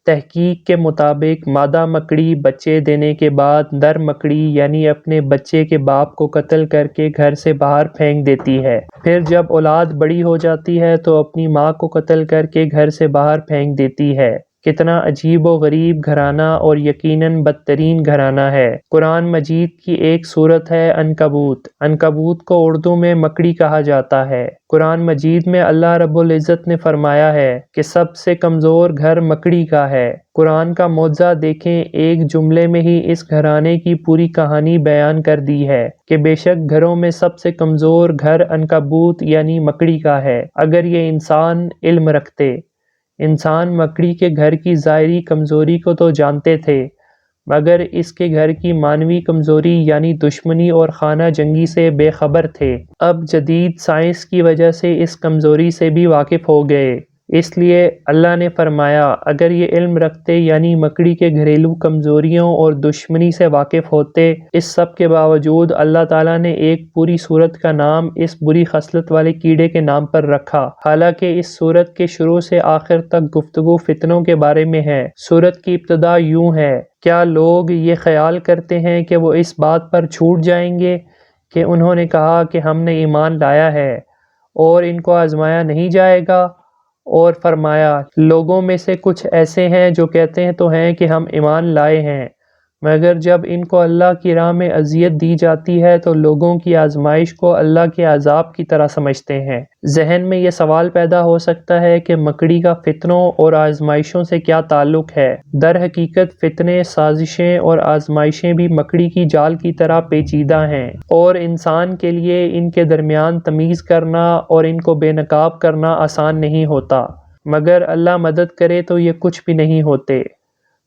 تحقیق کے مطابق مادہ مکڑی بچے دینے کے بعد نر مکڑی یعنی اپنے بچے کے باپ کو قتل کر کے گھر سے باہر پھینک دیتی ہے، پھر جب اولاد بڑی ہو جاتی ہے تو اپنی ماں کو قتل کر کے گھر سے باہر پھینک دیتی ہے۔ کتنا عجیب و غریب گھرانہ اور یقیناً بدترین گھرانہ ہے۔ قرآن مجید کی ایک سورت ہے عنکبوت۔ عنکبوت کو اردو میں مکڑی کہا جاتا ہے۔ قرآن مجید میں اللہ رب العزت نے فرمایا ہے کہ سب سے کمزور گھر مکڑی کا ہے۔ قرآن کا معجزہ دیکھیں، ایک جملے میں ہی اس گھرانے کی پوری کہانی بیان کر دی ہے کہ بے شک گھروں میں سب سے کمزور گھر عنکبوت یعنی مکڑی کا ہے۔ اگر یہ انسان علم رکھتے، انسان مکڑی کے گھر کی ظاہری کمزوری کو تو جانتے تھے، مگر اس کے گھر کی معنوی کمزوری یعنی دشمنی اور خانہ جنگی سے بے خبر تھے۔ اب جدید سائنس کی وجہ سے اس کمزوری سے بھی واقف ہو گئے، اس لیے اللہ نے فرمایا اگر یہ علم رکھتے یعنی مکڑی کے گھریلو کمزوریوں اور دشمنی سے واقف ہوتے۔ اس سب کے باوجود اللہ تعالیٰ نے ایک پوری سورت کا نام اس بری خصلت والے کیڑے کے نام پر رکھا، حالانکہ اس سورت کے شروع سے آخر تک گفتگو فتنوں کے بارے میں ہے۔ سورت کی ابتدا یوں ہے، کیا لوگ یہ خیال کرتے ہیں کہ وہ اس بات پر چھوٹ جائیں گے کہ انہوں نے کہا کہ ہم نے ایمان لایا ہے اور ان کو آزمایا نہیں جائے گا؟ اور فرمایا لوگوں میں سے کچھ ایسے ہیں جو کہتے ہیں تو ہیں کہ ہم ایمان لائے ہیں، مگر جب ان کو اللہ کی راہ میں اذیت دی جاتی ہے تو لوگوں کی آزمائش کو اللہ کے عذاب کی طرح سمجھتے ہیں۔ ذہن میں یہ سوال پیدا ہو سکتا ہے کہ مکڑی کا فتنوں اور آزمائشوں سے کیا تعلق ہے؟ در حقیقت فتنے، سازشیں اور آزمائشیں بھی مکڑی کی جال کی طرح پیچیدہ ہیں، اور انسان کے لیے ان کے درمیان تمیز کرنا اور ان کو بے نقاب کرنا آسان نہیں ہوتا، مگر اللہ مدد کرے تو یہ کچھ بھی نہیں ہوتے۔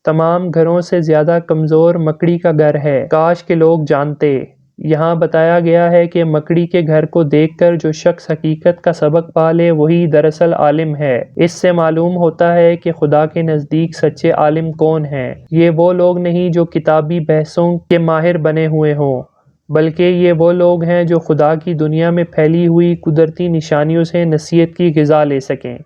تمام گھروں سے زیادہ کمزور مکڑی کا گھر ہے، کاش کہ لوگ جانتے۔ یہاں بتایا گیا ہے کہ مکڑی کے گھر کو دیکھ کر جو شخص حقیقت کا سبق پا لے وہی دراصل عالم ہے۔ اس سے معلوم ہوتا ہے کہ خدا کے نزدیک سچے عالم کون ہیں۔ یہ وہ لوگ نہیں جو کتابی بحثوں کے ماہر بنے ہوئے ہوں، بلکہ یہ وہ لوگ ہیں جو خدا کی دنیا میں پھیلی ہوئی قدرتی نشانیوں سے نصیحت کی غذا لے سکیں۔